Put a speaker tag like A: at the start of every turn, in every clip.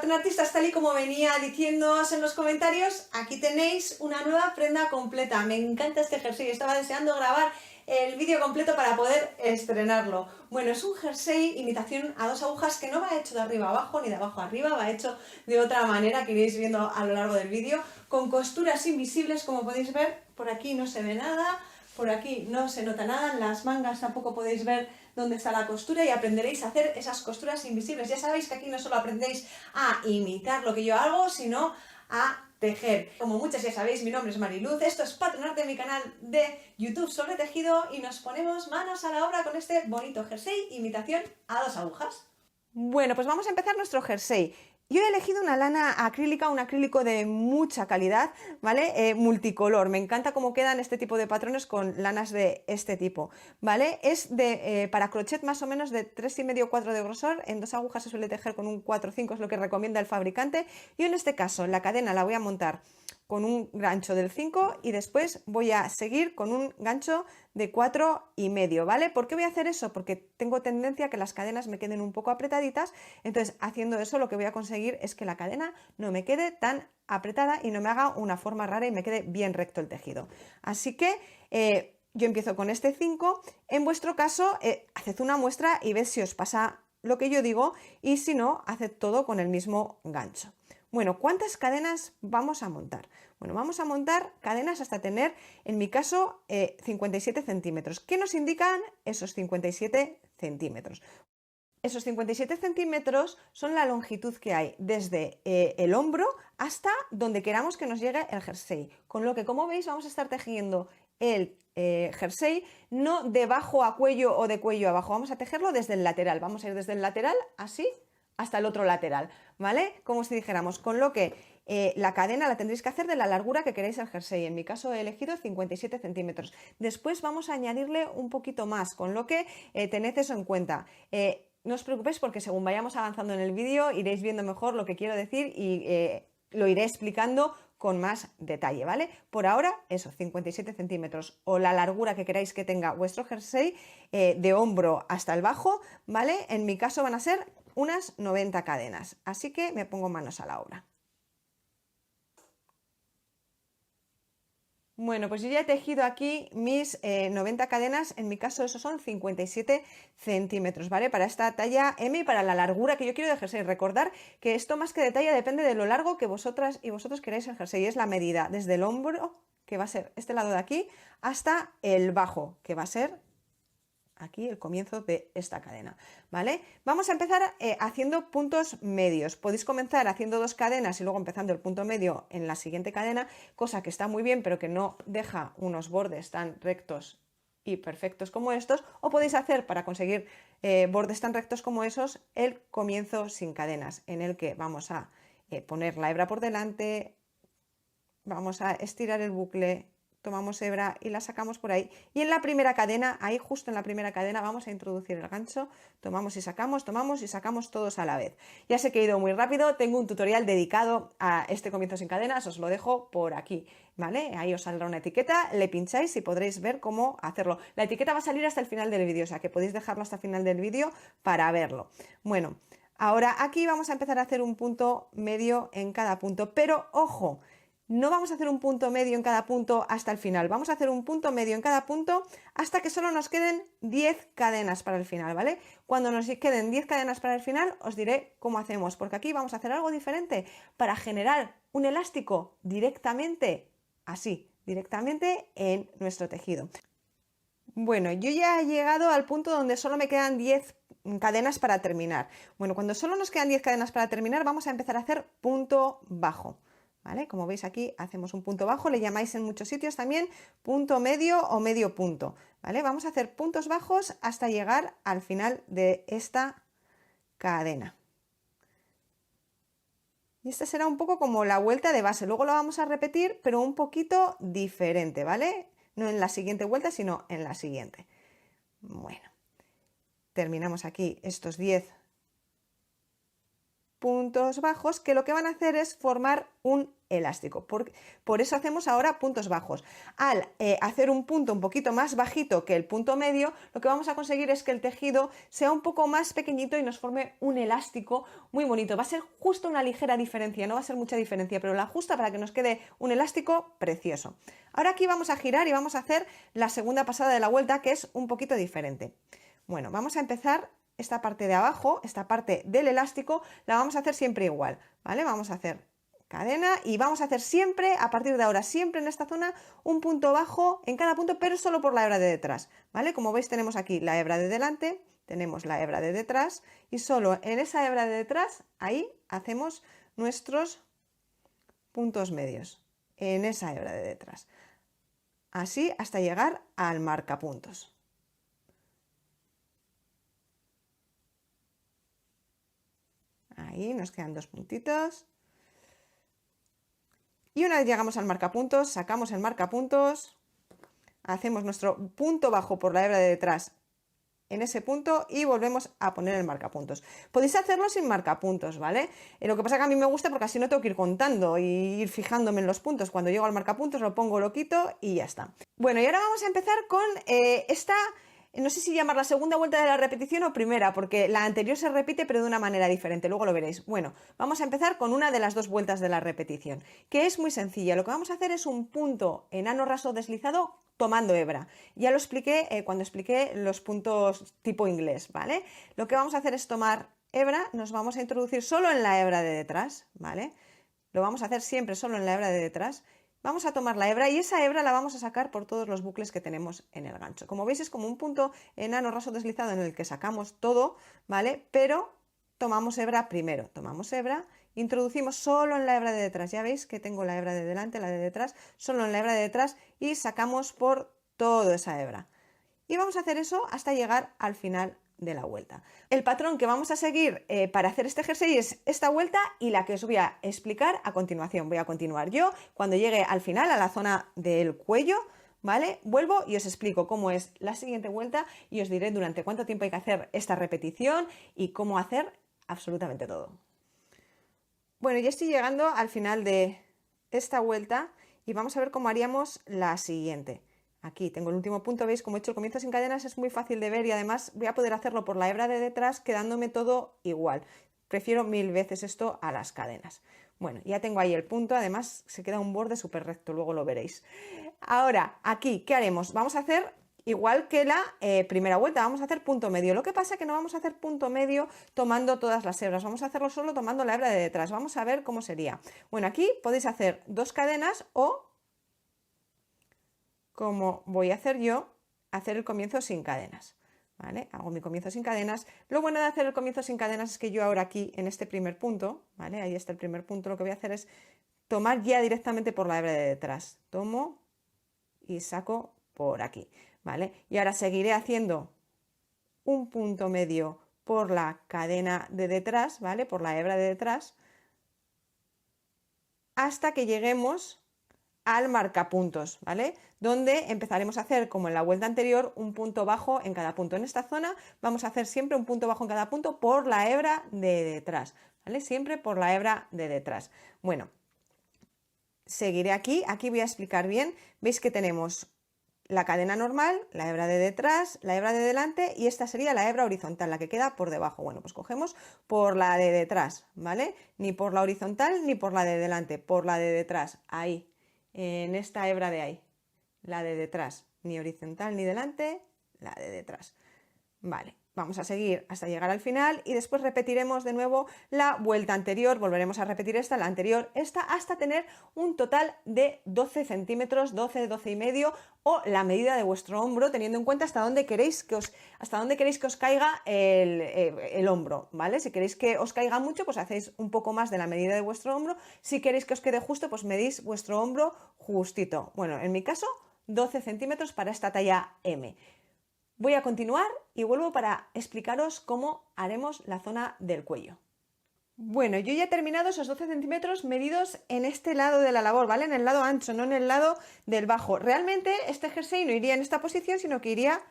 A: Pattern Artistas, tal y como venía diciéndoos en los comentarios, aquí tenéis una nueva prenda completa. Me encanta este jersey, estaba deseando grabar el vídeo completo para poder estrenarlo. Bueno, es un jersey imitación a dos agujas que no va hecho de arriba abajo ni de abajo arriba, va hecho de otra manera que iréis viendo a lo largo del vídeo, con costuras invisibles, como podéis ver. Por aquí no se ve nada, por aquí no se nota nada, en las mangas tampoco podéis ver dónde está la costura y aprenderéis a hacer esas costuras invisibles. Ya sabéis que aquí no solo aprendéis a imitar lo que yo hago, sino a tejer. Como muchas ya sabéis, mi nombre es Mariluz, esto es Pattern Art de mi canal de YouTube sobre tejido y nos ponemos manos a la obra con este bonito jersey imitación a dos agujas. Bueno, pues vamos a empezar nuestro jersey. Yo he elegido una lana acrílica, un acrílico de mucha calidad, ¿vale? Multicolor. Me encanta cómo quedan este tipo de patrones con lanas de este tipo, ¿vale? Es de para crochet más o menos de 3,5-4 de grosor. En dos agujas se suele tejer con un 4-5, es lo que recomienda el fabricante. Yo en este caso la cadena la voy a montar con un gancho del 5 y después voy a seguir con un gancho de 4,5, ¿vale? ¿Por qué voy a hacer eso? Porque tengo tendencia a que las cadenas me queden un poco apretaditas, entonces haciendo eso lo que voy a conseguir es que la cadena no me quede tan apretada y no me haga una forma rara y me quede bien recto el tejido. Así que yo empiezo con este 5, en vuestro caso haced una muestra y ved si os pasa lo que yo digo y si no, haced todo con el mismo gancho. Bueno, ¿cuántas cadenas vamos a montar? Bueno, vamos a montar cadenas hasta tener, en mi caso, 57 centímetros. ¿Qué nos indican esos 57 centímetros? Esos 57 centímetros son la longitud que hay desde el hombro hasta donde queramos que nos llegue el jersey. Con lo que, como veis, vamos a estar tejiendo el jersey no de abajo a cuello o de cuello a abajo. Vamos a tejerlo desde el lateral. Vamos a ir desde el lateral así hasta el otro lateral, ¿vale? Como si dijéramos, con lo que la cadena la tendréis que hacer de la largura que queréis el jersey. En mi caso he elegido 57 centímetros. Después vamos a añadirle un poquito más, con lo que tened eso en cuenta. No os preocupéis porque según vayamos avanzando en el vídeo iréis viendo mejor lo que quiero decir y lo iré explicando con más detalle, ¿vale? Por ahora, eso, 57 centímetros o la largura que queráis que tenga vuestro jersey de hombro hasta el bajo, ¿vale? En mi caso van a ser unas 90 cadenas, así que me pongo manos a la obra. Bueno, pues yo ya he tejido aquí mis 90 cadenas, en mi caso esos son 57 centímetros, ¿vale? Para esta talla M y para la largura que yo quiero del jersey. Recordar que esto más que de talla depende de lo largo que vosotras y vosotros queráis el jersey. Es la medida desde el hombro, que va a ser este lado de aquí, hasta el bajo, que va a ser aquí el comienzo de esta cadena, ¿vale? Vamos a empezar haciendo puntos medios. Podéis comenzar haciendo dos cadenas y luego empezando el punto medio en la siguiente cadena, cosa que está muy bien pero que no deja unos bordes tan rectos y perfectos como estos, o podéis hacer para conseguir bordes tan rectos como esos el comienzo sin cadenas, en el que vamos a poner la hebra por delante, vamos a estirar el bucle, tomamos hebra y la sacamos por ahí, y en la primera cadena, ahí justo en la primera cadena vamos a introducir el gancho, tomamos y sacamos todos a la vez. Ya sé que he ido muy rápido, tengo un tutorial dedicado a este comienzo sin cadenas, os lo dejo por aquí, ¿vale? Ahí os saldrá una etiqueta, le pincháis y podréis ver cómo hacerlo. La etiqueta va a salir hasta el final del vídeo, o sea que podéis dejarlo hasta el final del vídeo para verlo. Bueno, ahora aquí vamos a empezar a hacer un punto medio en cada punto, pero ojo, no vamos a hacer un punto medio en cada punto hasta el final, vamos a hacer un punto medio en cada punto hasta que solo nos queden 10 cadenas para el final, ¿vale? Cuando nos queden 10 cadenas para el final os diré cómo hacemos, porque aquí vamos a hacer algo diferente para generar un elástico directamente, así, directamente en nuestro tejido. Bueno, yo ya he llegado al punto donde solo me quedan 10 cadenas para terminar. Bueno, cuando solo nos quedan 10 cadenas para terminar, vamos a empezar a hacer punto bajo. ¿Vale? Como veis aquí hacemos un punto bajo, le llamáis en muchos sitios también punto medio o medio punto, ¿vale? Vamos a hacer puntos bajos hasta llegar al final de esta cadena. Y esta será un poco como la vuelta de base, luego lo vamos a repetir, pero un poquito diferente, ¿vale? No en la siguiente vuelta, sino en la siguiente. Bueno, terminamos aquí estos 10 puntos bajos que lo que van a hacer es formar un elástico. Por eso hacemos ahora puntos bajos. Al hacer un punto un poquito más bajito que el punto medio, lo que vamos a conseguir es que el tejido sea un poco más pequeñito y nos forme un elástico muy bonito. Va a ser justo una ligera diferencia, no va a ser mucha diferencia, pero la justa para que nos quede un elástico precioso. Ahora aquí vamos a girar y vamos a hacer la segunda pasada de la vuelta, que es un poquito diferente. Bueno, vamos a empezar esta parte de abajo, esta parte del elástico, la vamos a hacer siempre igual, ¿vale? Vamos a hacer cadena y vamos a hacer siempre, a partir de ahora, siempre en esta zona, un punto bajo en cada punto, pero solo por la hebra de detrás, ¿vale? Como veis tenemos aquí la hebra de delante, tenemos la hebra de detrás y solo en esa hebra de detrás, ahí hacemos nuestros puntos medios, en esa hebra de detrás. Así hasta llegar al marcapuntos. Ahí nos quedan 2 puntitos. Y una vez llegamos al marcapuntos, sacamos el marcapuntos, hacemos nuestro punto bajo por la hebra de detrás en ese punto y volvemos a poner el marcapuntos. Podéis hacerlo sin marcapuntos, ¿vale? Lo que pasa es que a mí me gusta porque así no tengo que ir contando y ir fijándome en los puntos. Cuando llego al marcapuntos lo pongo, lo quito y ya está. Bueno, y ahora vamos a empezar con esta... No sé si llamar la segunda vuelta de la repetición o primera, porque la anterior se repite pero de una manera diferente, luego lo veréis. Bueno, vamos a empezar con una de las 2 vueltas de la repetición, que es muy sencilla. Lo que vamos a hacer es un punto enano raso deslizado tomando hebra. Ya lo expliqué cuando expliqué los puntos tipo inglés, ¿vale? Lo que vamos a hacer es tomar hebra, nos vamos a introducir solo en la hebra de detrás, ¿vale? Lo vamos a hacer siempre solo en la hebra de detrás. Vamos a tomar la hebra y esa hebra la vamos a sacar por todos los bucles que tenemos en el gancho. Como veis es como un punto enano raso deslizado en el que sacamos todo, ¿vale? Pero tomamos hebra primero, tomamos hebra, introducimos solo en la hebra de detrás. Ya veis que tengo la hebra de delante, la de detrás, solo en la hebra de detrás y sacamos por toda esa hebra. Y vamos a hacer eso hasta llegar al final de la vuelta. El patrón que vamos a seguir para hacer este jersey es esta vuelta y la que os voy a explicar a continuación. Voy a continuar yo cuando llegue al final, a la zona del cuello, ¿vale? Vuelvo y os explico cómo es la siguiente vuelta y os diré durante cuánto tiempo hay que hacer esta repetición y cómo hacer absolutamente todo. Bueno, ya estoy llegando al final de esta vuelta y vamos a ver cómo haríamos la siguiente. Aquí tengo el último punto, veis como he hecho el comienzo sin cadenas, es muy fácil de ver y además voy a poder hacerlo por la hebra de detrás quedándome todo igual. Prefiero 1000 veces esto a las cadenas. Bueno, ya tengo ahí el punto, además se queda un borde súper recto, luego lo veréis. Ahora, aquí, ¿qué haremos? Vamos a hacer igual que la primera vuelta, vamos a hacer punto medio. Lo que pasa es que no vamos a hacer punto medio tomando todas las hebras, vamos a hacerlo solo tomando la hebra de detrás. Vamos a ver cómo sería. Bueno, aquí podéis hacer 2 cadenas o... como voy a hacer yo, hacer el comienzo sin cadenas, ¿vale? Hago mi comienzo sin cadenas. Lo bueno de hacer el comienzo sin cadenas es que yo ahora aquí, en este primer punto, ¿vale? Ahí está el primer punto, lo que voy a hacer es tomar ya directamente por la hebra de detrás. Tomo y saco por aquí, ¿vale? Y ahora seguiré haciendo un punto medio por la cadena de detrás, ¿vale? Por la hebra de detrás, hasta que lleguemos al marcapuntos, ¿vale? Donde empezaremos a hacer, como en la vuelta anterior, un punto bajo en cada punto. En esta zona vamos a hacer siempre un punto bajo en cada punto por la hebra de detrás, ¿vale? Siempre por la hebra de detrás. Bueno, seguiré aquí, aquí voy a explicar bien. Veis que tenemos la cadena normal, la hebra de detrás, la hebra de delante y esta sería la hebra horizontal, la que queda por debajo. Bueno, pues cogemos por la de detrás, ¿vale? Ni por la horizontal ni por la de delante, por la de detrás, ahí. En esta hebra de ahí, la de detrás, ni horizontal ni delante, la de detrás. Vale, vamos a seguir hasta llegar al final y después repetiremos de nuevo la vuelta anterior, volveremos a repetir esta, la anterior, esta, hasta tener un total de 12 centímetros, 12, 12 y medio o la medida de vuestro hombro, teniendo en cuenta hasta dónde queréis que os caiga el hombro, ¿vale? Si queréis que os caiga mucho, pues hacéis un poco más de la medida de vuestro hombro. Si queréis que os quede justo, pues medís vuestro hombro justito. Bueno, en mi caso, 12 centímetros para esta talla M. Voy a continuar y vuelvo para explicaros cómo haremos la zona del cuello. Bueno, yo ya he terminado esos 12 centímetros medidos en este lado de la labor, ¿vale? En el lado ancho, no en el lado del bajo. Realmente este jersey no iría en esta posición, sino que iría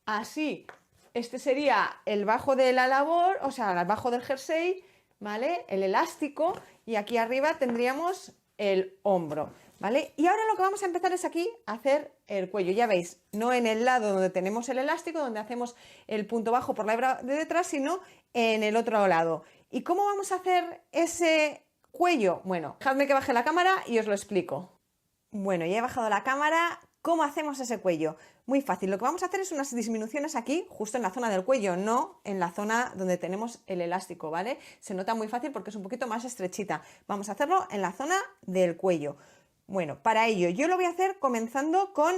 A: así. Este sería el bajo de la labor, o sea, el bajo del jersey, ¿vale? El elástico, y aquí arriba tendríamos el hombro, ¿vale? Y ahora lo que vamos a empezar es aquí a hacer el cuello. Ya veis, no en el lado donde tenemos el elástico, donde hacemos el punto bajo por la hebra de detrás, sino en el otro lado. ¿Y cómo vamos a hacer ese cuello? Bueno, dejadme que baje la cámara y os lo explico. Bueno, ya he bajado la cámara. ¿Cómo hacemos ese cuello? Muy fácil. Lo que vamos a hacer es unas disminuciones aquí, justo en la zona del cuello, no en la zona donde tenemos el elástico, ¿vale? Se nota muy fácil porque es un poquito más estrechita. Vamos a hacerlo en la zona del cuello. Bueno, para ello yo lo voy a hacer comenzando con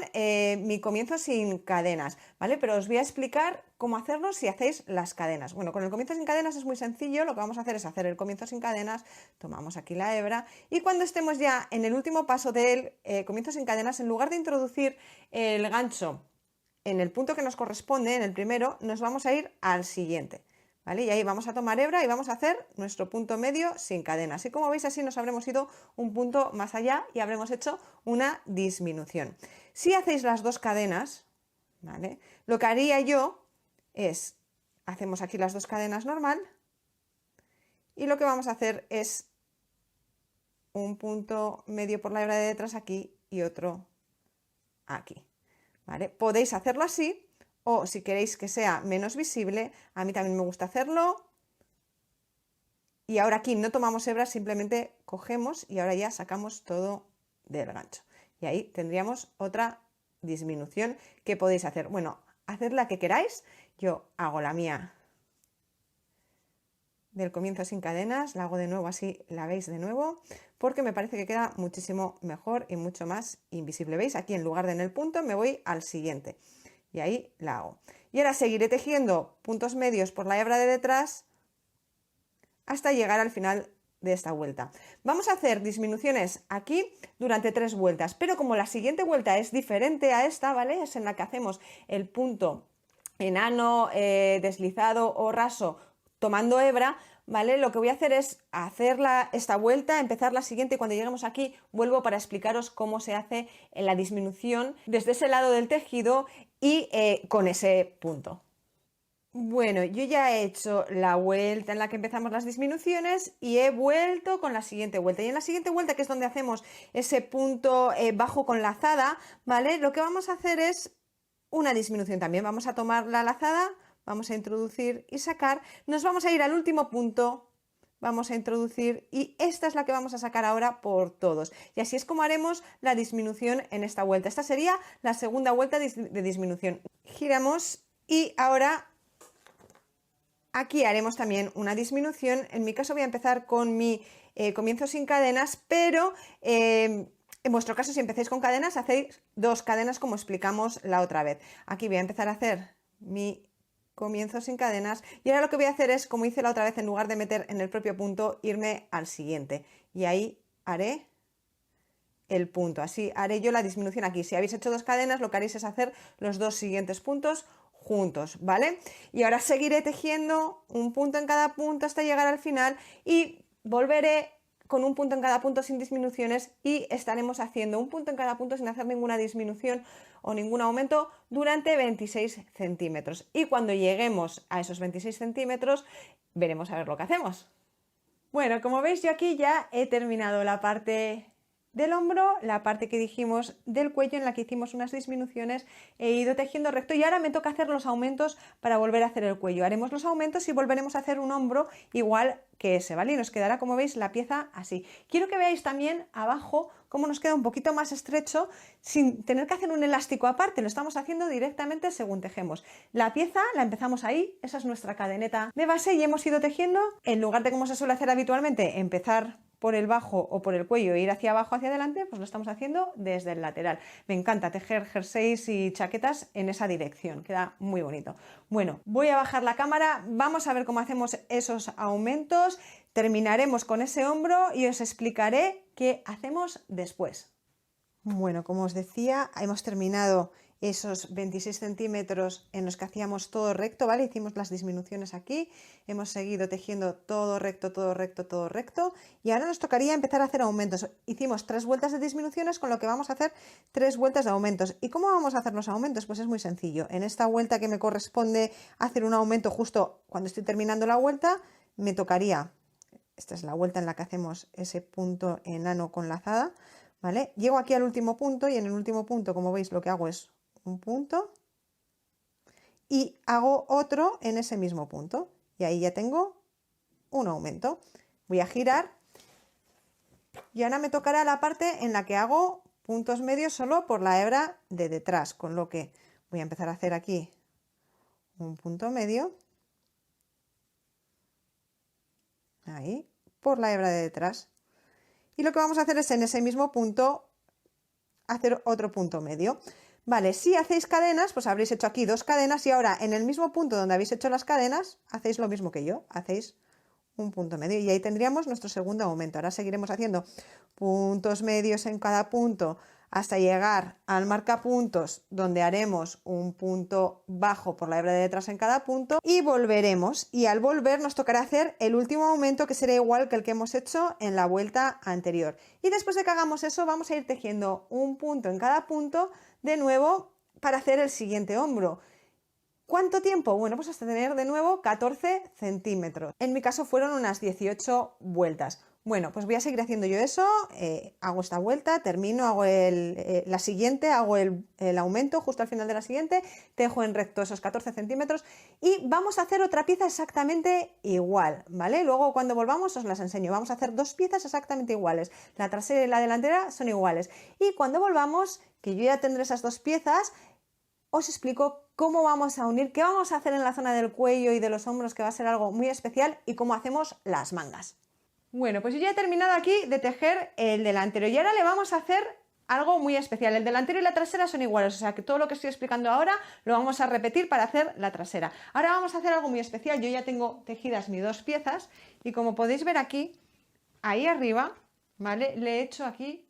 A: mi comienzo sin cadenas, ¿vale? Pero os voy a explicar cómo hacerlo si hacéis las cadenas. Bueno, con el comienzo sin cadenas es muy sencillo, lo que vamos a hacer es hacer el comienzo sin cadenas, tomamos aquí la hebra y cuando estemos ya en el último paso del comienzo sin cadenas, en lugar de introducir el gancho en el punto que nos corresponde, en el primero, nos vamos a ir al siguiente. ¿Vale? Y ahí vamos a tomar hebra y vamos a hacer nuestro punto medio sin cadenas. Y como veis, así nos habremos ido un punto más allá y habremos hecho una disminución. Si hacéis las dos cadenas, ¿vale? Lo que haría yo es, hacemos aquí las dos cadenas normal y lo que vamos a hacer es un punto medio por la hebra de detrás aquí y otro aquí. ¿Vale? Podéis hacerlo así. O si queréis que sea menos visible, a mí también me gusta hacerlo. Y ahora aquí no tomamos hebra, simplemente cogemos y ahora ya sacamos todo del gancho. Y ahí tendríamos otra disminución que podéis hacer. Bueno, haced la que queráis. Yo hago la mía del comienzo sin cadenas, la hago de nuevo así, la veis de nuevo, porque me parece que queda muchísimo mejor y mucho más invisible. ¿Veis? Aquí en lugar de en el punto me voy al siguiente. Y ahí la hago. Y ahora seguiré tejiendo puntos medios por la hebra de detrás hasta llegar al final de esta vuelta. Vamos a hacer disminuciones aquí durante 3 vueltas, pero como la siguiente vuelta es diferente a esta, ¿vale? Es en la que hacemos el punto enano, deslizado o raso tomando hebra, ¿vale? Lo que voy a hacer es hacer esta vuelta, empezar la siguiente y cuando lleguemos aquí vuelvo para explicaros cómo se hace la disminución desde ese lado del tejido y con ese punto. Bueno, yo ya he hecho la vuelta en la que empezamos las disminuciones y he vuelto con la siguiente vuelta. Y en la siguiente vuelta, que es donde hacemos ese punto bajo con lazada, ¿vale? Lo que vamos a hacer es una disminución también. Vamos a tomar la lazada, vamos a introducir y sacar. Nos vamos a ir al último punto, vamos a introducir y esta es la que vamos a sacar ahora por todos. Y así es como haremos la disminución en esta vuelta. Esta sería la segunda vuelta de disminución. Giramos y ahora aquí haremos también una disminución. En mi caso voy a empezar con mi comienzo sin cadenas, pero en vuestro caso si empezáis con cadenas hacéis 2 cadenas como explicamos la otra vez. Aquí voy a empezar a hacer mi comienzo sin cadenas y ahora lo que voy a hacer es, como hice la otra vez, en lugar de meter en el propio punto, irme al siguiente y ahí haré el punto. Así haré yo la disminución aquí. Si habéis hecho 2 cadenas, lo que haréis es hacer los 2 siguientes puntos juntos, ¿vale? Y ahora seguiré tejiendo un punto en cada punto hasta llegar al final y volveré con un punto en cada punto sin disminuciones y estaremos haciendo un punto en cada punto sin hacer ninguna disminución o ningún aumento durante 26 centímetros. Y cuando lleguemos a esos 26 centímetros, veremos a ver lo que hacemos. Bueno, como veis, yo aquí ya he terminado la parte del hombro, la parte que dijimos del cuello en la que hicimos unas disminuciones, he ido tejiendo recto y ahora me toca hacer los aumentos para volver a hacer el cuello. Haremos los aumentos y volveremos a hacer un hombro igual que ese, ¿vale? Y nos quedará, como veis, la pieza así. Quiero que veáis también abajo cómo nos queda un poquito más estrecho sin tener que hacer un elástico aparte, lo estamos haciendo directamente según tejemos. La pieza la empezamos ahí, esa es nuestra cadeneta de base y hemos ido tejiendo, en lugar de como se suele hacer habitualmente, empezar por el bajo o por el cuello e ir hacia abajo, hacia adelante, pues lo estamos haciendo desde el lateral. Me encanta tejer jerseys y chaquetas en esa dirección, queda muy bonito. Bueno, voy a bajar la cámara, vamos a ver cómo hacemos esos aumentos, terminaremos con ese hombro y os explicaré qué hacemos después. Bueno, como os decía, hemos terminado esos 26 centímetros en los que hacíamos todo recto, ¿vale? Hicimos las disminuciones aquí, hemos seguido tejiendo todo recto, todo recto, todo recto y ahora nos tocaría empezar a hacer aumentos. Hicimos 3 vueltas de disminuciones, con lo que vamos a hacer 3 vueltas de aumentos. ¿Y cómo vamos a hacer los aumentos? Pues es muy sencillo. En esta vuelta que me corresponde hacer un aumento justo cuando estoy terminando la vuelta, me tocaría esta es la vuelta en la que hacemos ese punto enano con lazada, ¿vale? Llego aquí al último punto y en el último punto, como veis, lo que hago es un punto y hago otro en ese mismo punto. Y ahí ya tengo un aumento. Voy a girar y ahora me tocará la parte en la que hago puntos medios solo por la hebra de detrás, con lo que voy a empezar a hacer aquí un punto medio, ahí, por la hebra de detrás. Y lo que vamos a hacer es en ese mismo punto hacer otro punto medio. Vale, si hacéis cadenas, pues habréis hecho aquí 2 cadenas y ahora en el mismo punto donde habéis hecho las cadenas, hacéis lo mismo que yo, hacéis un punto medio y ahí tendríamos nuestro segundo aumento. Ahora seguiremos haciendo puntos medios en cada punto hasta llegar al marcapuntos, donde haremos un punto bajo por la hebra de detrás en cada punto y volveremos, y al volver nos tocará hacer el último aumento, que será igual que el que hemos hecho en la vuelta anterior. Y después de que hagamos eso vamos a ir tejiendo un punto en cada punto de nuevo para hacer el siguiente hombro. ¿Cuánto tiempo? Bueno, pues hasta tener de nuevo 14 centímetros. En mi caso fueron unas 18 vueltas. Bueno, pues voy a seguir haciendo yo eso, hago esta vuelta, termino, hago la siguiente, hago el aumento justo al final de la siguiente, tejo en recto esos 14 centímetros y vamos a hacer otra pieza exactamente igual, ¿vale? Luego cuando volvamos os las enseño. Vamos a hacer 2 piezas exactamente iguales, la trasera y la delantera son iguales. Y cuando volvamos, que yo ya tendré esas 2 piezas, os explico cómo vamos a unir, qué vamos a hacer en la zona del cuello y de los hombros, que va a ser algo muy especial, y cómo hacemos las mangas. Bueno, pues yo ya he terminado aquí de tejer el delantero y ahora le vamos a hacer algo muy especial. El delantero y la trasera son iguales, o sea que todo lo que estoy explicando ahora lo vamos a repetir para hacer la trasera. Ahora vamos a hacer algo muy especial. Yo ya tengo tejidas mis 2 piezas y como podéis ver aquí, ahí arriba, ¿vale? Le he hecho aquí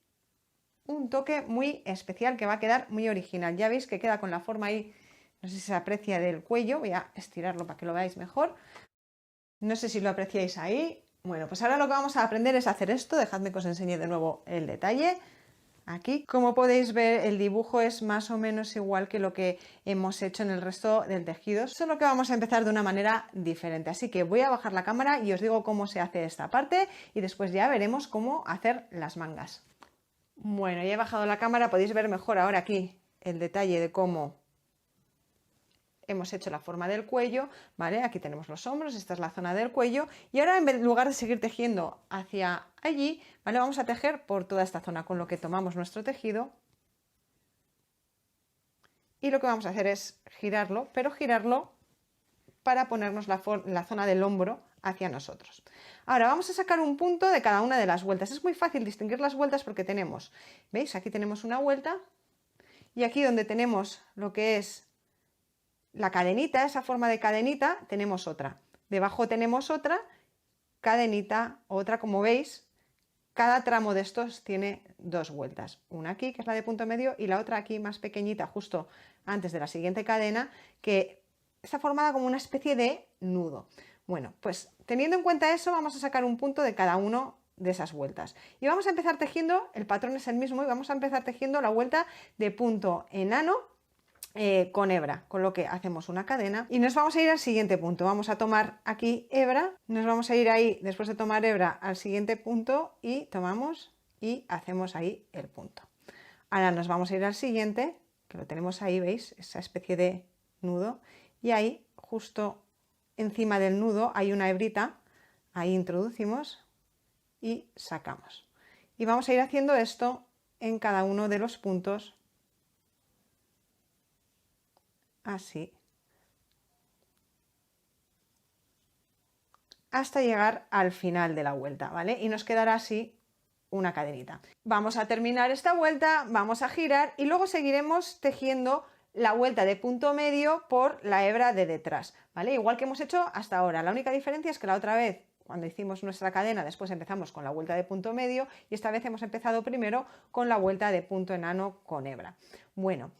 A: un toque muy especial que va a quedar muy original. Ya veis que queda con la forma ahí, no sé si se aprecia, del cuello. Voy a estirarlo para que lo veáis mejor. No sé si lo apreciáis ahí. Bueno, pues ahora lo que vamos a aprender es hacer esto. Dejadme que os enseñe de nuevo el detalle. Aquí, como podéis ver, el dibujo es más o menos igual que lo que hemos hecho en el resto del tejido, solo que vamos a empezar de una manera diferente. Así que voy a bajar la cámara y os digo cómo se hace esta parte y después ya veremos cómo hacer las mangas. Bueno, ya he bajado la cámara, podéis ver mejor ahora aquí el detalle de cómo hemos hecho la forma del cuello, ¿vale? Aquí tenemos los hombros, esta es la zona del cuello y ahora en lugar de seguir tejiendo hacia allí, ¿vale? Vamos a tejer por toda esta zona, con lo que tomamos nuestro tejido y lo que vamos a hacer es girarlo, pero girarlo para ponernos la zona del hombro hacia nosotros. Ahora vamos a sacar un punto de cada una de las vueltas. Es muy fácil distinguir las vueltas porque tenemos, ¿veis? Aquí tenemos una vuelta y aquí donde tenemos lo que es la cadenita, esa forma de cadenita, tenemos otra. Debajo tenemos otra cadenita, otra, como veis, cada tramo de estos tiene 2 vueltas. Una aquí, que es la de punto medio, y la otra aquí más pequeñita, justo antes de la siguiente cadena, que está formada como una especie de nudo. Bueno, pues teniendo en cuenta eso, vamos a sacar un punto de cada uno de esas vueltas. Y vamos a empezar tejiendo, el patrón es el mismo, y vamos a empezar tejiendo la vuelta de punto enano con hebra, con lo que hacemos una cadena y nos vamos a ir al siguiente punto. Vamos a tomar aquí hebra, nos vamos a ir ahí después de tomar hebra al siguiente punto y tomamos y hacemos ahí el punto. Ahora nos vamos a ir al siguiente, que lo tenemos ahí, veis, esa especie de nudo, y ahí justo encima del nudo hay una hebrita, ahí introducimos y sacamos. Y vamos a ir haciendo esto en cada uno de los puntos, así, hasta llegar al final de la vuelta, ¿vale? Y nos quedará así una cadenita. Vamos a terminar esta vuelta, vamos a girar y luego seguiremos tejiendo la vuelta de punto medio por la hebra de detrás, ¿vale? Igual que hemos hecho hasta ahora. La única diferencia es que la otra vez, cuando hicimos nuestra cadena, después empezamos con la vuelta de punto medio y esta vez hemos empezado primero con la vuelta de punto enano con hebra. Bueno,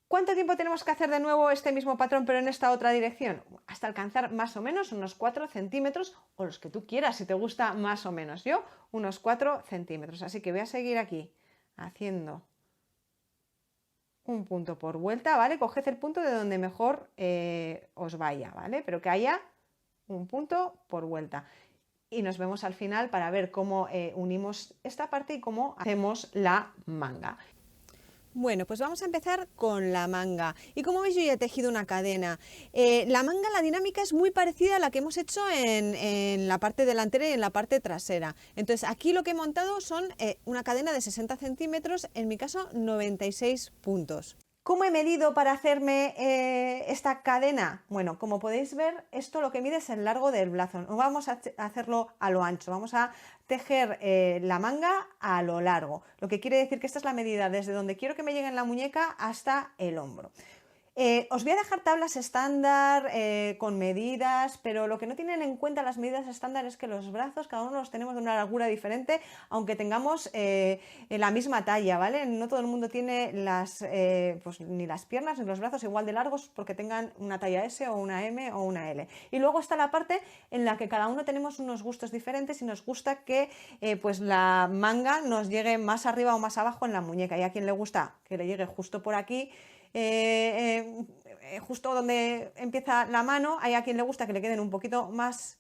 A: ¿cuánto tiempo tenemos que hacer de nuevo este mismo patrón pero en esta otra dirección? Hasta alcanzar más o menos unos 4 centímetros o los que tú quieras, si te gusta más o menos. Yo unos 4 centímetros. Así que voy a seguir aquí haciendo un punto por vuelta, ¿vale? Coged el punto de donde mejor os vaya, ¿vale? Pero que haya un punto por vuelta. y nos vemos al final para ver cómo unimos esta parte y cómo hacemos la manga. Bueno, pues vamos a empezar con la manga. Y como veis, yo ya he tejido una cadena. La manga, la dinámica es muy parecida a la que hemos hecho en la parte delantera y en la parte trasera. Entonces, aquí lo que he montado son una cadena de 60 centímetros, en mi caso 96 puntos. ¿Cómo he medido para hacerme esta cadena? Bueno, como podéis ver, esto lo que mide es el largo del brazo. No vamos a hacerlo a lo ancho, vamos a tejer la manga a lo largo. Lo que quiere decir que esta es la medida desde donde quiero que me llegue en la muñeca hasta el hombro. Os voy a dejar tablas estándar con medidas, pero lo que no tienen en cuenta las medidas estándar es que los brazos, cada uno los tenemos de una largura diferente, aunque tengamos la misma talla, ¿vale? No todo el mundo tiene pues, ni las piernas ni los brazos igual de largos porque tengan una talla S o una M o una L. Y luego está la parte en la que cada uno tenemos unos gustos diferentes y nos gusta que pues la manga nos llegue más arriba o más abajo en la muñeca. Y a quien le gusta que le llegue justo por aquí, justo donde empieza la mano, hay a quien le gusta que le queden un poquito más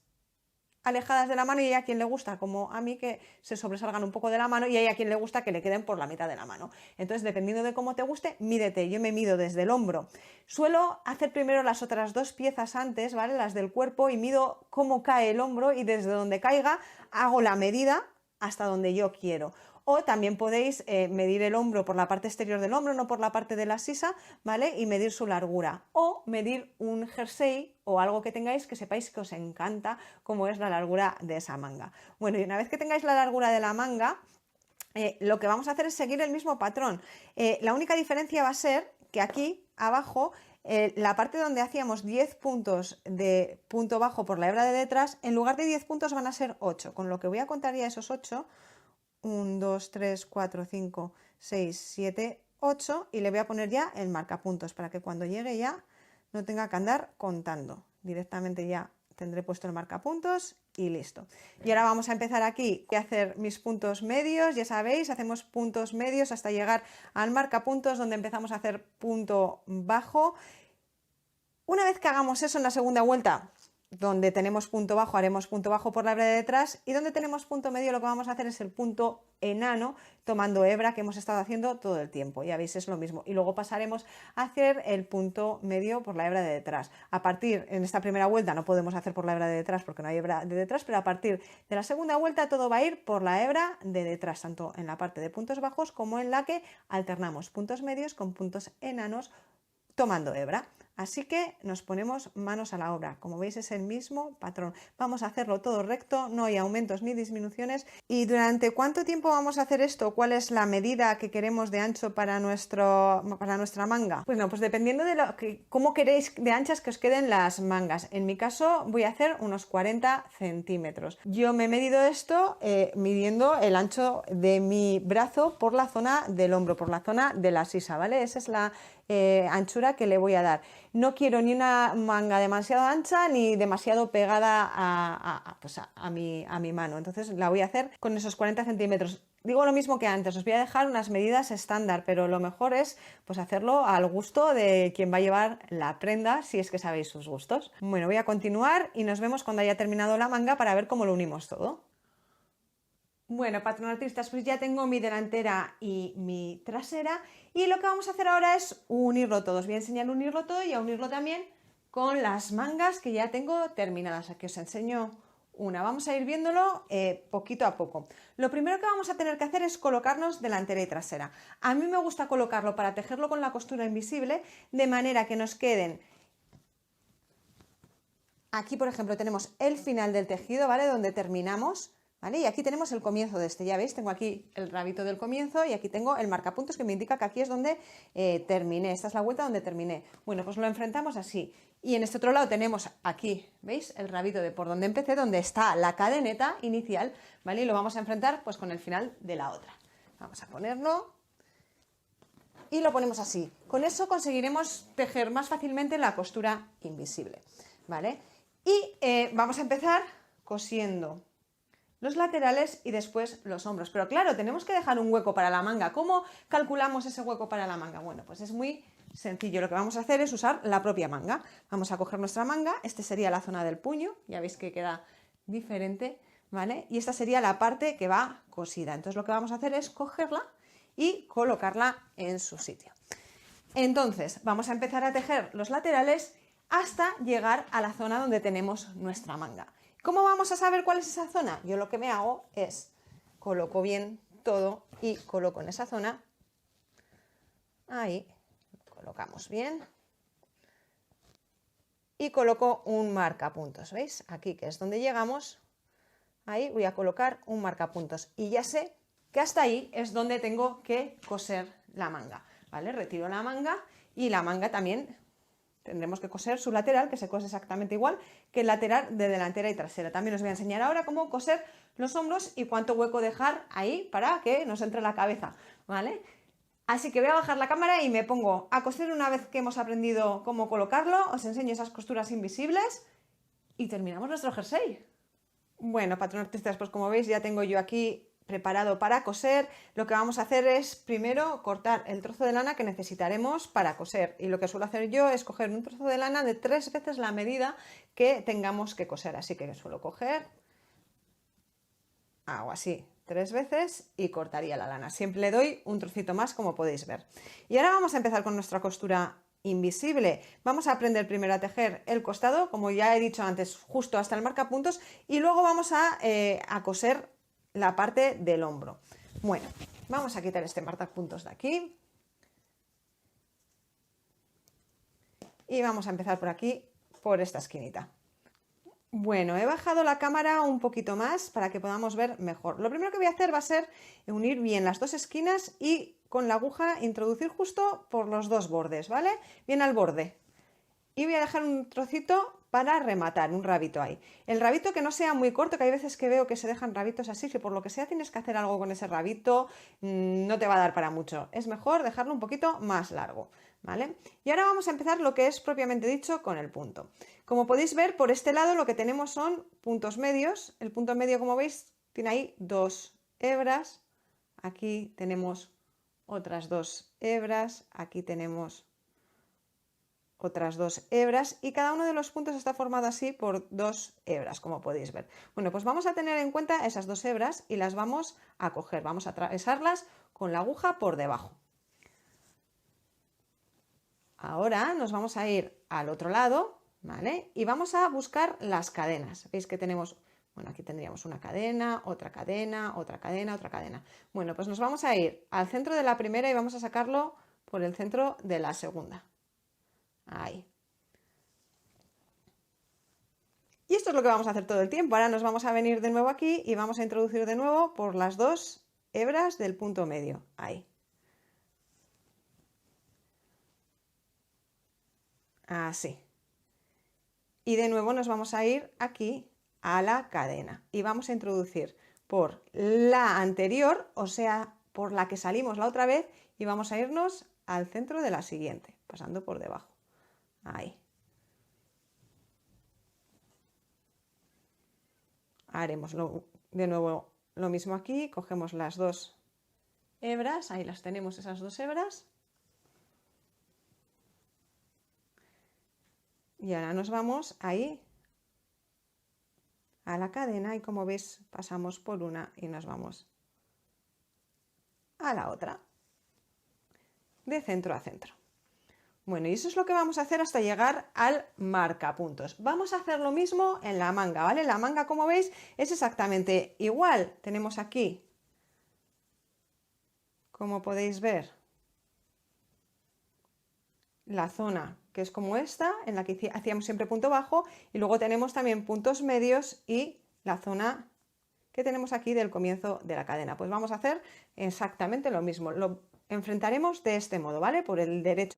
A: alejadas de la mano y hay a quien le gusta, como a mí, que se sobresalgan un poco de la mano y hay a quien le gusta que le queden por la mitad de la mano. Entonces, dependiendo de cómo te guste, mídete. Yo me mido desde el hombro. Suelo hacer primero las otras dos piezas antes, ¿vale? Las del cuerpo, y mido cómo cae el hombro y desde donde caiga hago la medida hasta donde yo quiero. O también podéis medir el hombro por la parte exterior del hombro, no por la parte de la sisa, ¿vale? Y medir su largura. O medir un jersey o algo que tengáis que sepáis que os encanta, como es la largura de esa manga. Bueno, y una vez que tengáis la largura de la manga, lo que vamos a hacer es seguir el mismo patrón. La única diferencia va a ser que aquí abajo, la parte donde hacíamos 10 puntos de punto bajo por la hebra de detrás, en lugar de 10 puntos van a ser 8, con lo que voy a contar ya esos 8. 1, 2, 3, 4, 5, 6, 7, 8 y le voy a poner ya el marcapuntos para que cuando llegue ya no tenga que andar contando. Directamente ya tendré puesto el marcapuntos y listo. Y ahora vamos a empezar aquí a hacer mis puntos medios, ya sabéis, hacemos puntos medios hasta llegar al marcapuntos donde empezamos a hacer punto bajo. Una vez que hagamos eso en la segunda vuelta, donde tenemos punto bajo, haremos punto bajo por la hebra de detrás, y donde tenemos punto medio lo que vamos a hacer es el punto enano tomando hebra que hemos estado haciendo todo el tiempo. Ya veis, es lo mismo. Y luego pasaremos a hacer el punto medio por la hebra de detrás. A partir, en esta primera vuelta no podemos hacer por la hebra de detrás porque no hay hebra de detrás, pero a partir de la segunda vuelta todo va a ir por la hebra de detrás, tanto en la parte de puntos bajos como en la que alternamos puntos medios con puntos enanos tomando hebra. Así que nos ponemos manos a la obra. Como veis, es el mismo patrón. Vamos a hacerlo todo recto, no hay aumentos ni disminuciones. ¿Y durante cuánto tiempo vamos a hacer esto? ¿Cuál es la medida que queremos de ancho para nuestra manga? Bueno, pues dependiendo de cómo queréis de anchas que os queden las mangas. En mi caso voy a hacer unos 40 centímetros. Yo me he medido esto midiendo el ancho de mi brazo por la zona del hombro, por la zona de la sisa, ¿vale? Esa es la anchura que le voy a dar. No quiero ni una manga demasiado ancha ni demasiado pegada a mi mano, entonces la voy a hacer con esos 40 centímetros. Digo lo mismo que antes, os voy a dejar unas medidas estándar, pero lo mejor es pues hacerlo al gusto de quien va a llevar la prenda, si es que sabéis sus gustos. Bueno, voy a continuar y nos vemos cuando haya terminado la manga para ver cómo lo unimos todo. Bueno, patronatistas, pues ya tengo mi delantera y mi trasera y lo que vamos a hacer ahora es unirlo todo. Os voy a enseñar a unirlo todo y a unirlo también con las mangas que ya tengo terminadas. Aquí os enseño una. Vamos a ir viéndolo poquito a poco. Lo primero que vamos a tener que hacer es colocarnos delantera y trasera. A mí me gusta colocarlo para tejerlo con la costura invisible de manera que nos queden... Aquí, por ejemplo, tenemos el final del tejido, ¿vale? Donde terminamos. ¿Vale? Y aquí tenemos el comienzo de este, ya veis, tengo aquí el rabito del comienzo y aquí tengo el marcapuntos que me indica que aquí es donde terminé, esta es la vuelta donde terminé. Bueno, pues lo enfrentamos así. Y en este otro lado tenemos aquí, ¿veis? El rabito de por donde empecé, donde está la cadeneta inicial, ¿vale? Y lo vamos a enfrentar pues con el final de la otra. Vamos a ponerlo y lo ponemos así. Con eso conseguiremos tejer más fácilmente la costura invisible, ¿vale? Y vamos a empezar cosiendo los laterales y después los hombros. Pero claro, tenemos que dejar un hueco para la manga. ¿Cómo calculamos ese hueco para la manga? Bueno, pues es muy sencillo. Lo que vamos a hacer es usar la propia manga. Vamos a coger nuestra manga. Este sería la zona del puño. Ya veis que queda diferente, ¿vale? Y esta sería la parte que va cosida. Entonces lo que vamos a hacer es cogerla y colocarla en su sitio. Entonces vamos a empezar a tejer los laterales hasta llegar a la zona donde tenemos nuestra manga. ¿Cómo vamos a saber cuál es esa zona? Yo lo que me hago es coloco bien todo y coloco en esa zona. Ahí, colocamos bien. Y coloco un marcapuntos, ¿veis? Aquí, que es donde llegamos, ahí voy a colocar un marcapuntos. Y ya sé que hasta ahí es donde tengo que coser la manga, ¿vale? Retiro la manga y la manga también tendremos que coser su lateral, que se cose exactamente igual que el lateral de delantera y trasera. También os voy a enseñar ahora cómo coser los hombros y cuánto hueco dejar ahí para que nos entre la cabeza, ¿vale? Así que voy a bajar la cámara y me pongo a coser una vez que hemos aprendido cómo colocarlo. Os enseño esas costuras invisibles y terminamos nuestro jersey. Bueno, patronoartistas, pues como veis ya tengo yo aquí preparado para coser. Lo que vamos a hacer es primero cortar el trozo de lana que necesitaremos para coser. Y lo que suelo hacer yo es coger un trozo de lana de 3 veces la medida que tengamos que coser. Así que suelo coger, hago así 3 veces y cortaría la lana. Siempre le doy un trocito más, como podéis ver. Y ahora vamos a empezar con nuestra costura invisible. Vamos a aprender primero a tejer el costado, como ya he dicho antes, justo hasta el marcapuntos, y luego vamos a coser la parte del hombro. Bueno, vamos a quitar este marcapuntos de aquí. Y vamos a empezar por aquí, por esta esquinita. Bueno, he bajado la cámara un poquito más para que podamos ver mejor. Lo primero que voy a hacer va a ser unir bien las dos esquinas y con la aguja introducir justo por los dos bordes, ¿vale? Bien al borde. Y voy a dejar un trocito para rematar, un rabito ahí. El rabito que no sea muy corto, que hay veces que veo que se dejan rabitos así, si por lo que sea tienes que hacer algo con ese rabito, no te va a dar para mucho. Es mejor dejarlo un poquito más largo, ¿vale? Y ahora vamos a empezar lo que es propiamente dicho con el punto. Como podéis ver, por este lado lo que tenemos son puntos medios. El punto medio, como veis, tiene ahí 2 hebras. Aquí tenemos otras 2 hebras. Aquí tenemos otras 2 hebras y cada uno de los puntos está formado así por 2 hebras, como podéis ver. Bueno, pues vamos a tener en cuenta esas 2 hebras y las vamos a coger, vamos a atravesarlas con la aguja por debajo. Ahora nos vamos a ir al otro lado, ¿vale? Y vamos a buscar las cadenas. Veis que tenemos, bueno, aquí tendríamos una cadena, otra cadena, otra cadena, otra cadena. Bueno, pues nos vamos a ir al centro de la primera y vamos a sacarlo por el centro de la segunda. Ahí. Y esto es lo que vamos a hacer todo el tiempo. Ahora nos vamos a venir de nuevo aquí y vamos a introducir de nuevo por las 2 hebras del punto medio. Ahí. Así. Y de nuevo nos vamos a ir aquí a la cadena y vamos a introducir por la anterior, o sea, por la que salimos la otra vez, y vamos a irnos al centro de la siguiente, pasando por debajo. Ahí. Haremos de nuevo lo mismo aquí, cogemos las 2 hebras, ahí las tenemos esas 2 hebras. Y ahora nos vamos ahí a la cadena y como veis pasamos por una y nos vamos a la otra, de centro a centro. Bueno, y eso es lo que vamos a hacer hasta llegar al marcapuntos. Vamos a hacer lo mismo en la manga, ¿vale? La manga, como veis, es exactamente igual. Tenemos aquí, como podéis ver, la zona que es como esta, en la que hacíamos siempre punto bajo, y luego tenemos también puntos medios y la zona que tenemos aquí del comienzo de la cadena. Pues vamos a hacer exactamente lo mismo. Lo enfrentaremos de este modo, ¿vale? Por el derecho.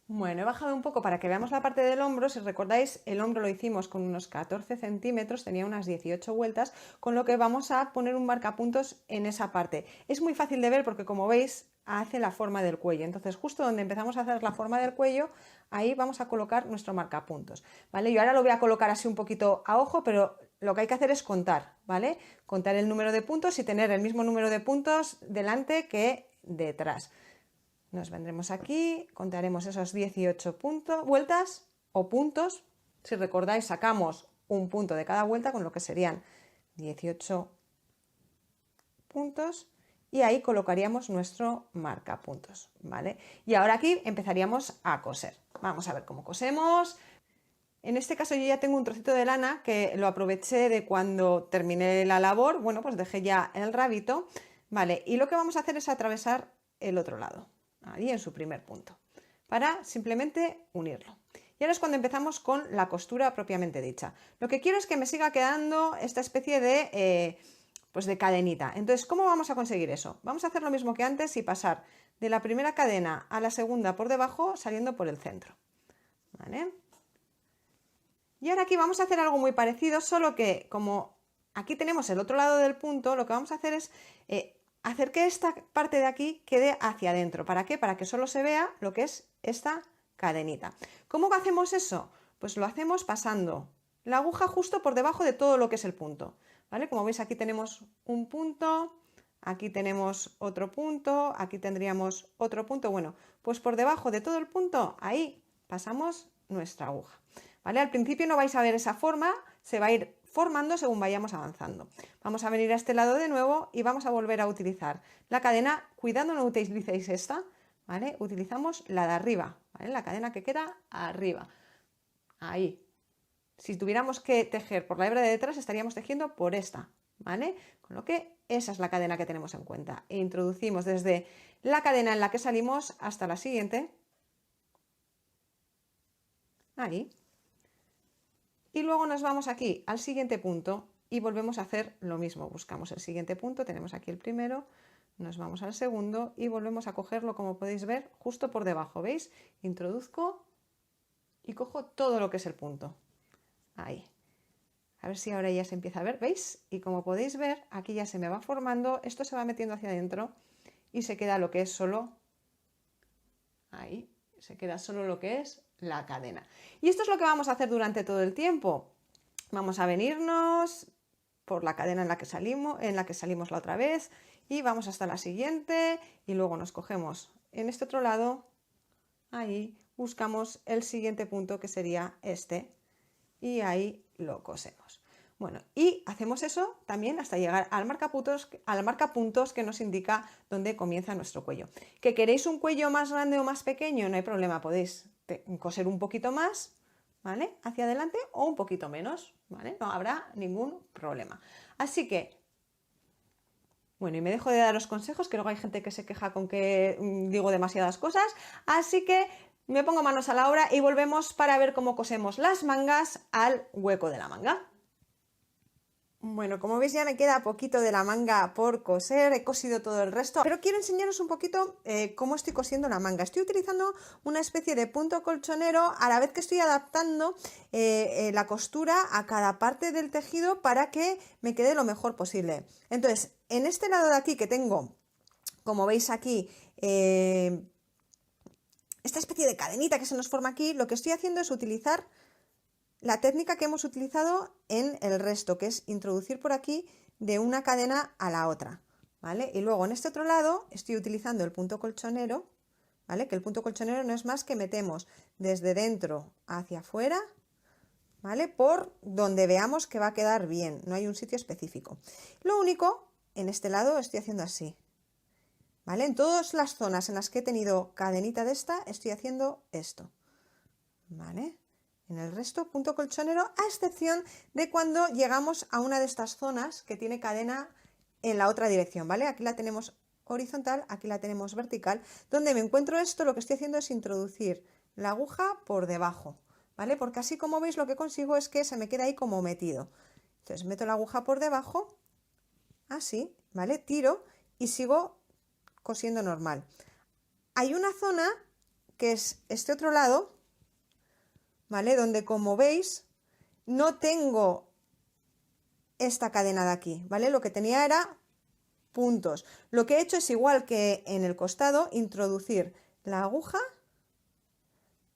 A: Bueno, he bajado un poco para que veamos la parte del hombro. Si recordáis, el hombro lo hicimos con unos 14 centímetros, tenía unas 18 vueltas, con lo que vamos a poner un marcapuntos en esa parte. Es muy fácil de ver porque, como veis, hace la forma del cuello. Entonces, justo donde empezamos a hacer la forma del cuello, ahí vamos a colocar nuestro marcapuntos, ¿vale? Yo ahora lo voy a colocar así un poquito a ojo, pero lo que hay que hacer es contar, ¿vale? Contar el número de puntos y tener el mismo número de puntos delante que detrás. Nos vendremos aquí, contaremos esos 18 vueltas o puntos. Si recordáis, sacamos un punto de cada vuelta, con lo que serían 18 puntos y ahí colocaríamos nuestro marcapuntos, ¿vale? Y ahora aquí empezaríamos a coser. Vamos a ver cómo cosemos. En este caso yo ya tengo un trocito de lana que lo aproveché de cuando terminé la labor. Bueno, pues dejé ya el rabito, ¿vale? Y lo que vamos a hacer es atravesar el otro lado, ahí en su primer punto, para simplemente unirlo. Y ahora es cuando empezamos con la costura propiamente dicha. Lo que quiero es que me siga quedando esta especie de, pues de cadenita. Entonces, ¿cómo vamos a conseguir eso? Vamos a hacer lo mismo que antes y pasar de la primera cadena a la segunda por debajo, saliendo por el centro, ¿vale? Y ahora aquí vamos a hacer algo muy parecido, solo que como aquí tenemos el otro lado del punto, lo que vamos a hacer es hacer que esta parte de aquí quede hacia adentro. ¿Para qué? Para que solo se vea lo que es esta cadenita. ¿Cómo hacemos eso? Pues lo hacemos pasando la aguja justo por debajo de todo lo que es el punto, ¿vale? Como veis, aquí tenemos un punto, aquí tenemos otro punto, aquí tendríamos otro punto. Bueno, pues por debajo de todo el punto, ahí pasamos nuestra aguja, ¿vale? Al principio no vais a ver esa forma, se va a ir formando según vayamos avanzando. Vamos a venir a este lado de nuevo y vamos a volver a utilizar la cadena. Cuidado, no utilicéis esta, ¿vale? Utilizamos la de arriba, ¿vale? La cadena que queda arriba, ahí. Si tuviéramos que tejer por la hebra de detrás, estaríamos tejiendo por esta, ¿vale? Con lo que esa es la cadena que tenemos en cuenta. E introducimos desde la cadena en la que salimos hasta la siguiente, ahí. Y luego nos vamos aquí al siguiente punto y volvemos a hacer lo mismo. Buscamos el siguiente punto, tenemos aquí el primero, nos vamos al segundo y volvemos a cogerlo, como podéis ver, justo por debajo, ¿veis? Introduzco y cojo todo lo que es el punto. Ahí. A ver si ahora ya se empieza a ver, ¿veis? Y como podéis ver, aquí ya se me va formando, esto se va metiendo hacia adentro y se queda lo que es solo, ahí, se queda solo lo que es la cadena. Y esto es lo que vamos a hacer durante todo el tiempo. Vamos a venirnos por la cadena en la que salimos la otra vez y vamos hasta la siguiente y luego nos cogemos en este otro lado, ahí buscamos el siguiente punto que sería este y ahí lo cosemos. Bueno, y hacemos eso también hasta llegar al marcapuntos que nos indica dónde comienza nuestro cuello. ¿Que queréis un cuello más grande o más pequeño? No hay problema, podéis coser un poquito más, ¿vale? Hacia adelante o un poquito menos, ¿vale? No habrá ningún problema. Así que, bueno, y me dejo de daros consejos, que luego hay gente que se queja con que digo demasiadas cosas, así que me pongo manos a la obra y volvemos para ver cómo cosemos las mangas al hueco de la manga. Bueno, como veis ya me queda poquito de la manga por coser, he cosido todo el resto, pero quiero enseñaros un poquito cómo estoy cosiendo la manga. Estoy utilizando una especie de punto colchonero a la vez que estoy adaptando la costura a cada parte del tejido para que me quede lo mejor posible. Entonces, en este lado de aquí que tengo, como veis aquí, esta especie de cadenita que se nos forma aquí, lo que estoy haciendo es utilizar la técnica que hemos utilizado en el resto, que es introducir por aquí de una cadena a la otra, ¿vale? Y luego en este otro lado estoy utilizando el punto colchonero, ¿vale? Que el punto colchonero no es más que metemos desde dentro hacia afuera, ¿vale? Por donde veamos que va a quedar bien, no hay un sitio específico. Lo único, en este lado estoy haciendo así, ¿vale? En todas las zonas en las que he tenido cadenita de esta, estoy haciendo esto, ¿vale? En el resto, punto colchonero, a excepción de cuando llegamos a una de estas zonas que tiene cadena en la otra dirección, ¿vale? Aquí la tenemos horizontal, aquí la tenemos vertical. Donde me encuentro esto, lo que estoy haciendo es introducir la aguja por debajo, ¿vale? Porque así, como veis, lo que consigo es que se me queda ahí como metido. Entonces meto la aguja por debajo, así, ¿vale? Tiro y sigo cosiendo normal. Hay una zona que es este otro lado, ¿vale? Donde, como veis, no tengo esta cadena de aquí, ¿vale? Lo que tenía era puntos. Lo que he hecho es igual que en el costado, introducir la aguja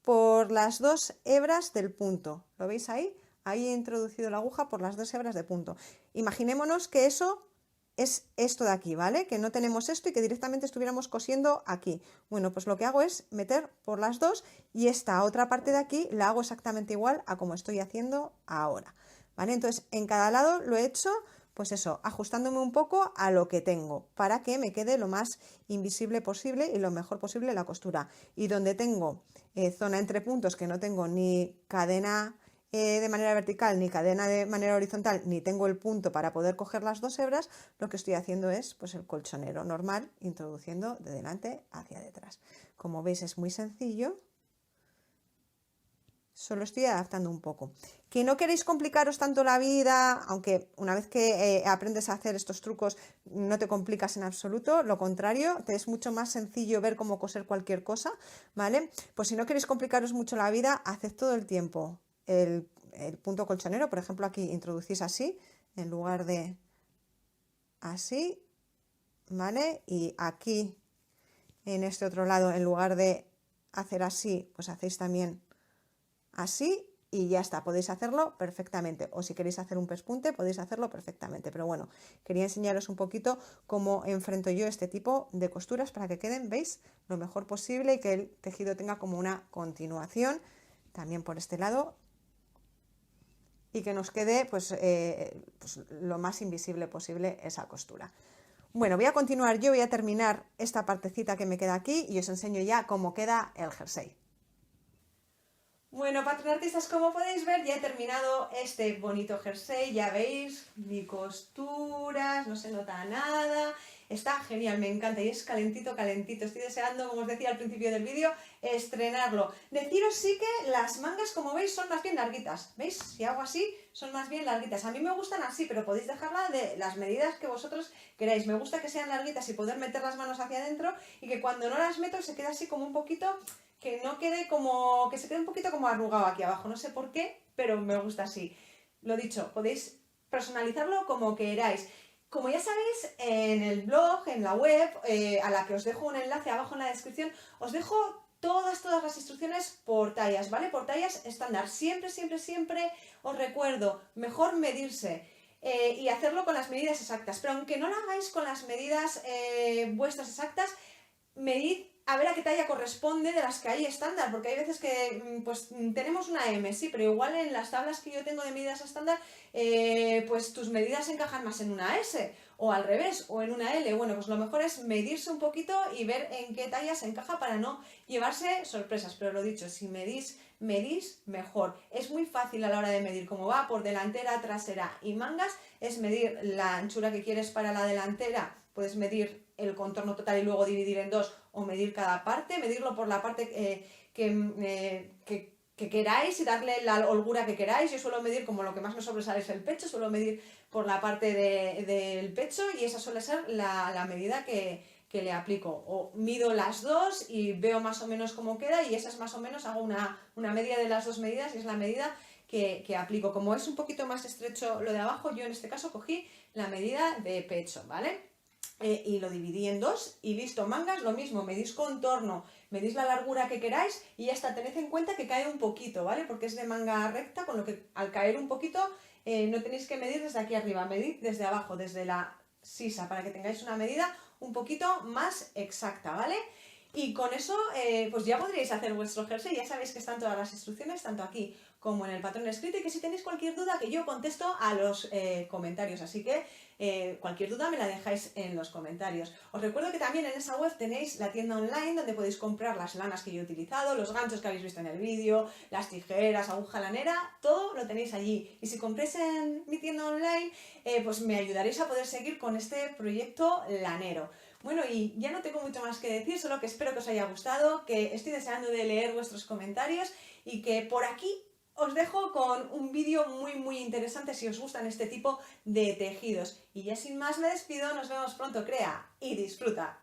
A: por las dos hebras del punto. ¿Lo veis ahí? Ahí he introducido la aguja por las dos hebras de punto. Imaginémonos que eso es esto de aquí, ¿vale? Que no tenemos esto y que directamente estuviéramos cosiendo aquí. Bueno, pues lo que hago es meter por las dos y esta otra parte de aquí la hago exactamente igual a como estoy haciendo ahora, ¿vale? Entonces, en cada lado lo he hecho pues eso, ajustándome un poco a lo que tengo para que me quede lo más invisible posible y lo mejor posible la costura. Y donde tengo zona entre puntos que no tengo ni cadena de manera vertical ni cadena de manera horizontal, ni tengo el punto para poder coger las dos hebras, lo que estoy haciendo es pues el colchonero normal, introduciendo de delante hacia detrás. Como veis es muy sencillo, solo estoy adaptando un poco. Que no queréis complicaros tanto la vida, aunque una vez que aprendes a hacer estos trucos no te complicas en absoluto, lo contrario, te es mucho más sencillo ver cómo coser cualquier cosa, ¿vale? Pues si no queréis complicaros mucho la vida, haced todo el tiempo el punto colchonero, por ejemplo aquí introducís así, en lugar de así, ¿vale? Y aquí, en este otro lado, en lugar de hacer así, pues hacéis también así y ya está, podéis hacerlo perfectamente. O si queréis hacer un pespunte, podéis hacerlo perfectamente. Pero bueno, quería enseñaros un poquito cómo enfrento yo este tipo de costuras para que queden, ¿veis?, lo mejor posible y que el tejido tenga como una continuación, también por este lado, y que nos quede pues lo más invisible posible esa costura. Bueno, voy a continuar yo, voy a terminar esta partecita que me queda aquí y os enseño ya cómo queda el jersey. Bueno, patronartistas, como podéis ver, ya he terminado este bonito jersey, ya veis, ni costuras, no se nota nada, está genial, me encanta y es calentito, calentito. Estoy deseando, como os decía al principio del vídeo, estrenarlo. Deciros sí que las mangas, como veis, son más bien larguitas, ¿veis? Si hago así, son más bien larguitas. A mí me gustan así, pero podéis dejarla de las medidas que vosotros queráis. Me gusta que sean larguitas y poder meter las manos hacia adentro y que cuando no las meto se quede así como un poquito, que no quede como, que se quede un poquito como arrugado aquí abajo, no sé por qué, pero me gusta así. Lo dicho, podéis personalizarlo como queráis. Como ya sabéis, en el blog, en la web, a la que os dejo un enlace abajo en la descripción, os dejo todas las instrucciones por tallas, ¿vale? Por tallas estándar. Siempre, siempre, siempre os recuerdo, mejor medirse. Y hacerlo con las medidas exactas, pero aunque no lo hagáis con las medidas vuestras exactas, medid a ver a qué talla corresponde de las que hay estándar, porque hay veces que pues tenemos una M, sí, pero igual en las tablas que yo tengo de medidas estándar, pues tus medidas encajan más en una S, o al revés, o en una L. Bueno, pues lo mejor es medirse un poquito y ver en qué talla se encaja para no llevarse sorpresas, pero lo dicho, si medís mejor. Es muy fácil a la hora de medir, como va por delantera, trasera y mangas, es medir la anchura que quieres para la delantera, puedes medir el contorno total y luego dividir en dos, o medir cada parte, medirlo por la parte que queráis y darle la holgura que queráis. Yo suelo medir, como lo que más me sobresale es el pecho, suelo medir por la parte del pecho y esa suele ser la medida que le aplico. O mido las dos y veo más o menos cómo queda y esa es más o menos, hago una media de las dos medidas y es la medida que aplico. Como es un poquito más estrecho lo de abajo, yo en este caso cogí la medida de pecho, ¿vale? Y lo dividí en dos y listo. Mangas lo mismo, medís contorno, medís la largura que queráis y ya está. Tened en cuenta que cae un poquito, ¿vale? Porque es de manga recta, con lo que al caer un poquito no tenéis que medir desde aquí arriba, medid desde abajo, desde la sisa, para que tengáis una medida un poquito más exacta, ¿vale? Y con eso pues ya podríais hacer vuestro jersey. Ya sabéis que están todas las instrucciones, tanto aquí como en el patrón escrito, y que si tenéis cualquier duda, que yo contesto a los comentarios, así que cualquier duda me la dejáis en los comentarios. Os recuerdo que también en esa web tenéis la tienda online donde podéis comprar las lanas que yo he utilizado, los ganchos que habéis visto en el vídeo, las tijeras, aguja lanera, todo lo tenéis allí. Y si compréis en mi tienda online, pues me ayudaréis a poder seguir con este proyecto lanero. Bueno, y ya no tengo mucho más que decir, solo que espero que os haya gustado, que estoy deseando de leer vuestros comentarios y que por aquí os dejo con un vídeo muy interesante si os gustan este tipo de tejidos. Y ya sin más me despido, nos vemos pronto, crea y disfruta.